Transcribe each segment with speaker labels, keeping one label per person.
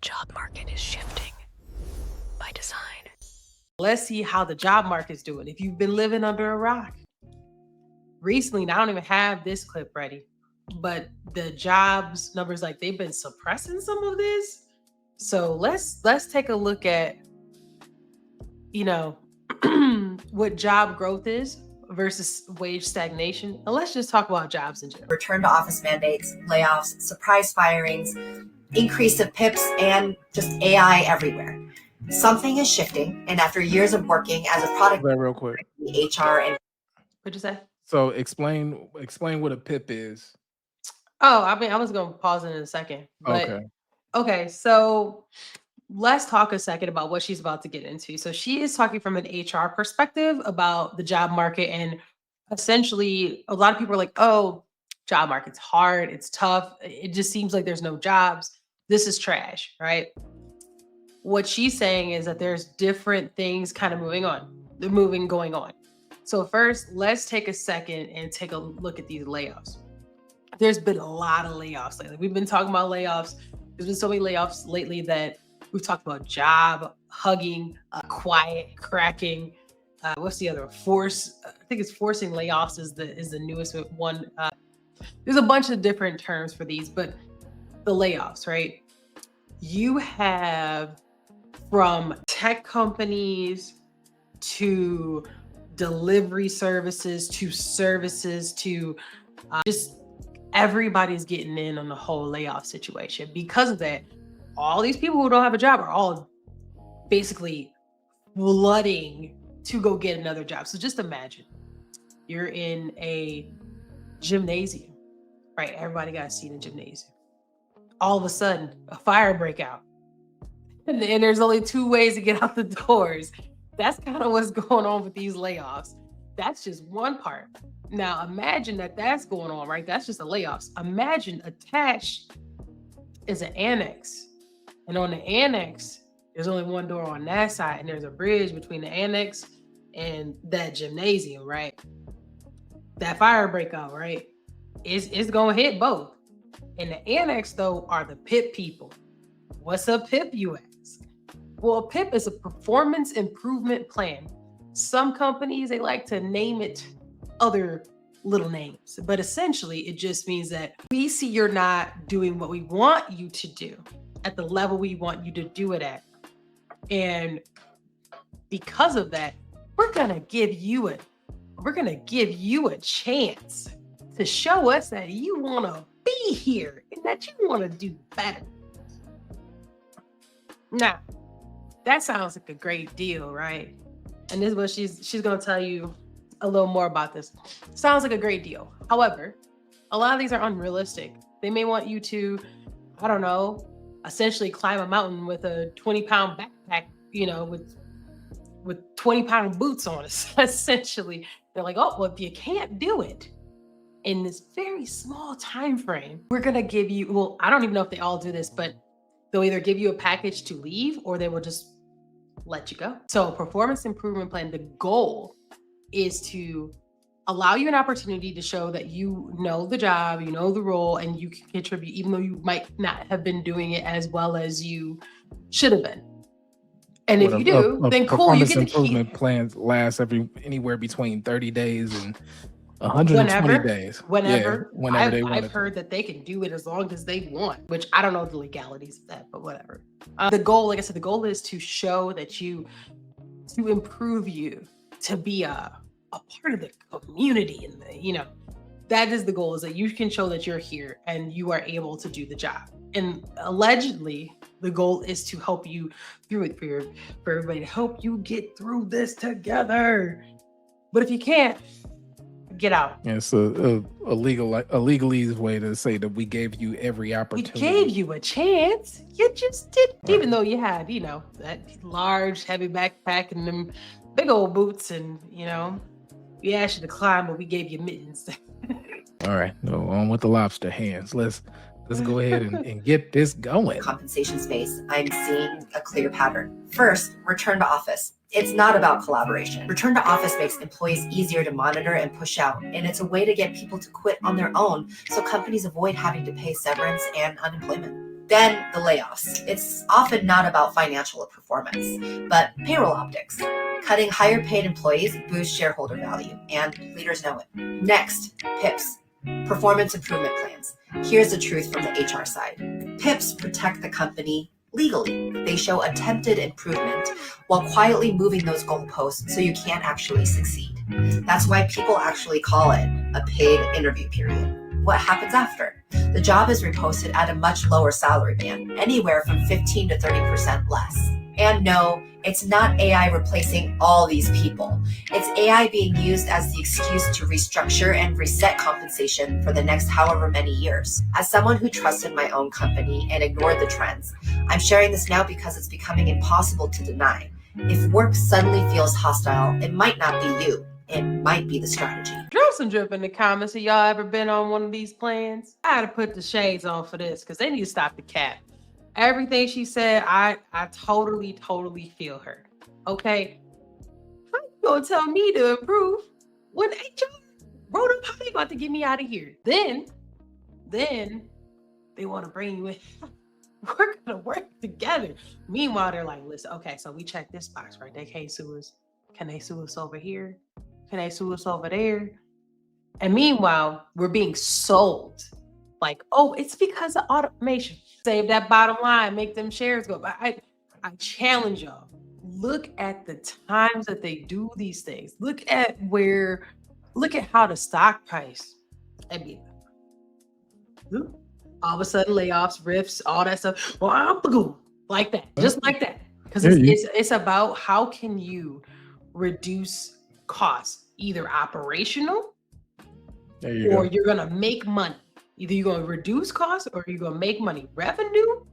Speaker 1: job market is shifting by design.
Speaker 2: Let's see how the job market's doing. If you've been living under a rock recently, and I don't even have this clip ready, but the jobs numbers, like they've been suppressing some of this. So let's take a look at, you know, what job growth is versus wage stagnation. And let's just talk about jobs in general.
Speaker 3: Return to office mandates, layoffs, surprise firings, increase of PIPs, and just AI everywhere. Something is shifting, and after years of working as a product
Speaker 4: real quick.
Speaker 3: HR and
Speaker 2: What'd you say?
Speaker 4: So explain what a PIP is.
Speaker 2: Oh, I mean, I was going to pause it in a second. But
Speaker 4: Okay.
Speaker 2: So let's talk a second about what she's about to get into. So she is talking from an HR perspective about the job market, and essentially a lot of people are like, oh, job market's hard, it's tough, it just seems like there's no jobs, this is trash, right? What she's saying is that there's different things kind of going on. So first, let's take a second and take a look at these layoffs. There's been a lot of layoffs lately. We've been talking about layoffs. There's been so many layoffs lately that we've talked about job hugging, quiet cracking. What's the other? I think it's forcing layoffs is the newest one. There's a bunch of different terms for these, but the layoffs, right? You have from tech companies to delivery services to just everybody's getting in on the whole layoff situation. Because of that, all these people who don't have a job are all basically flooding to go get another job. So just imagine you're in a gymnasium, right? Everybody got a seat in a gymnasium. All of a sudden, a fire break out. And there's only 2 ways to get out the doors. That's kind of what's going on with these layoffs. That's just one part. Now, imagine that's going on, right? That's just the layoffs. Imagine attached is an annex. And on the annex, there's only one door on that side, and there's a bridge between the annex and that gymnasium, right? That fire breakout, right? It's going to hit both. And the annex, though, are the PIP people. What's a PIP, you ask? Well, a PIP is a performance improvement plan. Some companies, they like to name it other little names, but essentially it just means that we see you're not doing what we want you to do at the level we want you to do it at. And because of that, we're going to give you a chance to show us that you want to be here and that you want to do better. Now, that sounds like a great deal, right? And this is what she's going to tell you a little more about this. Sounds like a great deal. However, a lot of these are unrealistic. They may want you to, I don't know, essentially climb a mountain with a 20-pound backpack, with 20-pound boots on, essentially. They're like, oh, well, if you can't do it in this very small time frame, we're going to give you, well, I don't even know if they all do this, but they'll either give you a package to leave or they will just let you go. So performance improvement plan, the goal is to allow you an opportunity to show that you know the job, you know the role, and you can contribute, even though you might not have been doing it as well as you should have been. And if you do, then cool, you get the key.
Speaker 4: Performance improvement plans last anywhere between 30 days and 120 days.
Speaker 2: Whenever
Speaker 4: they want.
Speaker 2: I've heard that they can do it as long as they want, which I don't know the legalities of that, but whatever. The goal, like I said, the goal is to show that to improve you, to be a part of the community, and that is the goal, is that you can show that you're here and you are able to do the job. And allegedly, the goal is to help you through it, for everybody, to help you get through this together. But if you can't, get out.
Speaker 4: Yeah, it's a legalese way to say that we gave you every opportunity.
Speaker 2: We gave you a chance. You just didn't, even though you had, that large, heavy backpack and them big old boots, and we asked you to climb, but we gave you mittens.
Speaker 4: All right, on with the lobster hands. Let's go ahead and get this going.
Speaker 3: Compensation space, I'm seeing a clear pattern. First, return to office. It's not about collaboration. Return to office makes employees easier to monitor and push out, and it's a way to get people to quit on their own so companies avoid having to pay severance and unemployment. Then the layoffs. It's often not about financial performance, but payroll optics. Cutting higher paid employees boosts shareholder value, and leaders know it. Next, PIPs, performance improvement plans. Here's the truth from the HR side. PIPs protect the company legally. They show attempted improvement while quietly moving those goalposts so you can't actually succeed. That's why people actually call it a paid interview period. What happens after? The job is reposted at a much lower salary band, anywhere from 15 to 30% less. And no, it's not AI replacing all these people. It's AI being used as the excuse to restructure and reset compensation for the next however many years. As someone who trusted my own company and ignored the trends, I'm sharing this now because it's becoming impossible to deny. If work suddenly feels hostile, it might not be you. It might be the strategy.
Speaker 2: Drop some drip in the comments. Have y'all ever been on one of these plans? I gotta put the shades on for this because they need to stop the cap. Everything she said, I totally feel her. Okay, how you gonna tell me to improve when HR wrote up how they about to get me out of here? Then they want to bring you in. We're gonna work together. Meanwhile, they're like, listen, okay, so we checked this box, right? They can't sue us. Can they sue us over here? Can they sue us over there? And meanwhile, we're being sold like, oh, it's because of automation. Save that bottom line, make them shares go. But I challenge y'all. Look at the times that they do these things. Look at how the stock price. I mean, all of a sudden layoffs, rifts, all that stuff. Like that, just like that. Because it's about how can you reduce costs, either operational or you're going to make money. Either you're going to reduce costs or you're going to make money. Revenue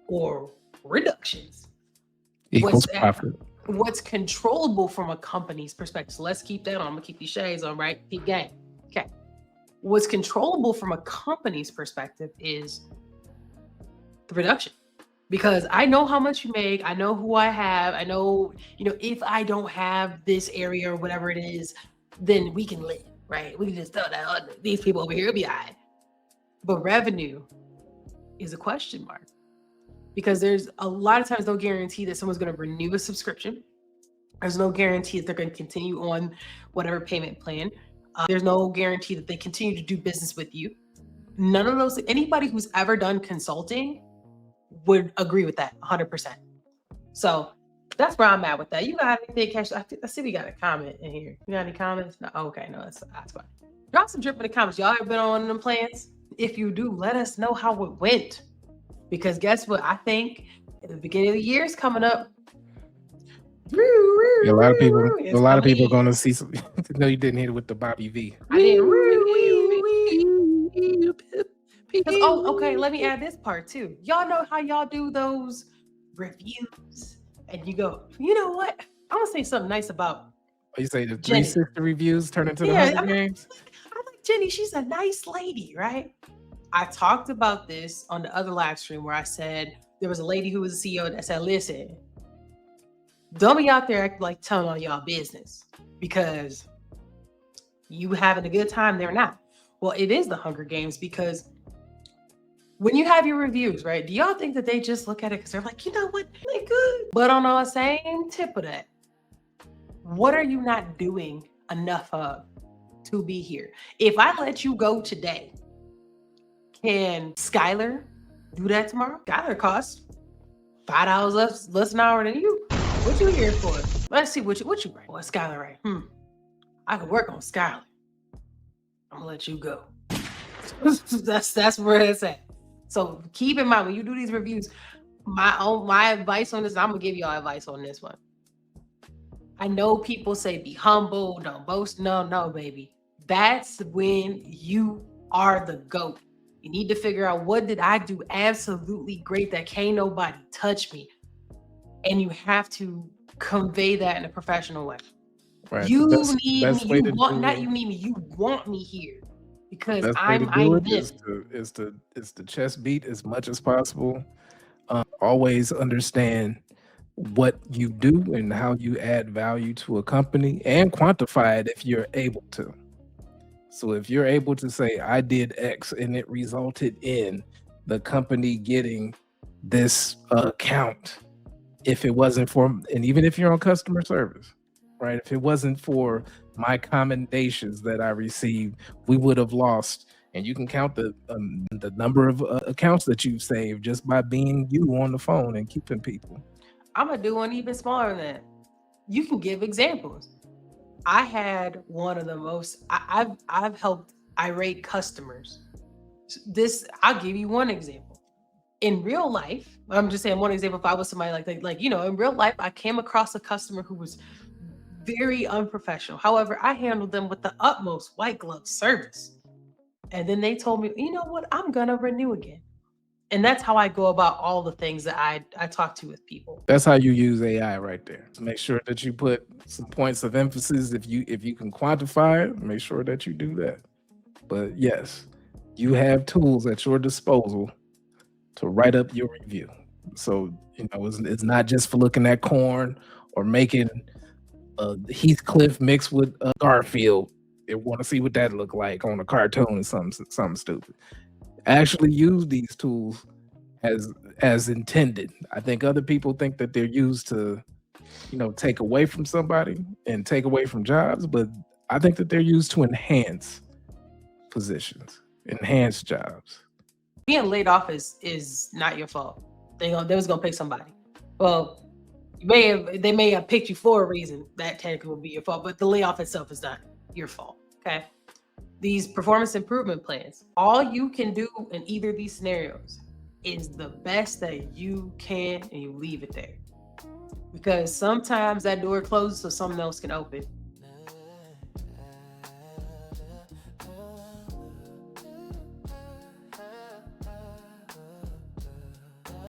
Speaker 2: or reductions
Speaker 4: equals profit.
Speaker 2: What's controllable from a company's perspective. So let's keep that on. I'm going to keep these shades on, right? Keep game. Okay. What's controllable from a company's perspective is the reduction. Because I know how much you make. I know who I have. I know, if I don't have this area or whatever it is, then we can live, right? We can just tell that these people over here will be all right. But revenue is a question mark because there's a lot of times no guarantee that someone's going to renew a subscription. There's no guarantee that they're going to continue on whatever payment plan. There's no guarantee that they continue to do business with you. None of those, anybody who's ever done consulting would agree with that 100%. So that's where I'm at with that. You got anything, Cash? I see we got a comment in here. You got any comments? No, okay, no, that's fine. Drop some drip in the comments. Y'all ever been on one of them plans? If you do, let us know how it went. Because guess what? I think at the beginning of the year is coming up.
Speaker 4: A lot of people are going to see some. No, you didn't hit it with the Bobby V.
Speaker 2: I didn't. Because, okay, let me add this part too. Y'all know how y'all do those reviews and you go, you know what? I'm going to say something nice about
Speaker 4: You say the 360 reviews turn into the Hunger Games?
Speaker 2: I like Jenny. She's a nice lady, right? I talked about this on the other live stream where I said there was a lady who was a CEO that said, listen, don't be out there acting like telling all y'all business because you having a good time, they're not. Well, it is the Hunger Games because when you have your reviews, right? Do y'all think that they just look at it because they're like, you know what, they good? But on the same tip of that, what are you not doing enough of to be here? If I let you go today, can Skylar do that tomorrow? Skylar costs $5 less an hour than you. What you here for? Let's see what you write. Boy, Skylar right. I could work on Skylar. I'm gonna let you go. that's where it's at. So keep in mind when you do these reviews, my advice on this, I'm gonna give y'all advice on this one. I know people say be humble, don't boast. No, baby. That's when you are the GOAT. You need to figure out what did I do absolutely great that can't nobody touch me. And you have to convey that in a professional way. Right. You need me. You want me here because I'm this.
Speaker 4: Is the chest beat as much as possible. Always understand what you do and how you add value to a company and quantify it if you're able to. So if you're able to say, I did X and it resulted in the company getting this account if it wasn't for, and even if you're on customer service, right? If it wasn't for my commendations that I received, we would have lost. And you can count the number of accounts that you've saved just by being you on the phone and keeping people.
Speaker 2: I'm gonna do one even smaller than that. You can give examples. I had one of the most. I've helped irate customers. I'll give you one example. In real life, I'm just saying one example. If I was somebody like in real life, I came across a customer who was very unprofessional. However, I handled them with the utmost white glove service. And then they told me, you know what, I'm gonna renew again. And that's how I go about all the things that I talk to with people.
Speaker 4: That's how you use AI right there. So make sure that you put some points of emphasis. If you can quantify it, make sure that you do that. But yes, you have tools at your disposal to write up your review. So it's not just for looking at corn or making Heathcliff mixed with Garfield. They want to see what that look like on a cartoon or something stupid. Actually use these tools as intended. I think other people think that they're used to, take away from somebody and take away from jobs, but I think that they're used to enhance positions, enhance jobs.
Speaker 2: Being laid off is not your fault. They was gonna pick somebody. Well, they may have picked you for a reason. That technically would be your fault, but the layoff itself is not your fault. Okay. These performance improvement plans, all you can do in either of these scenarios is the best that you can, and you leave it there. Because sometimes that door closes so someone else can open.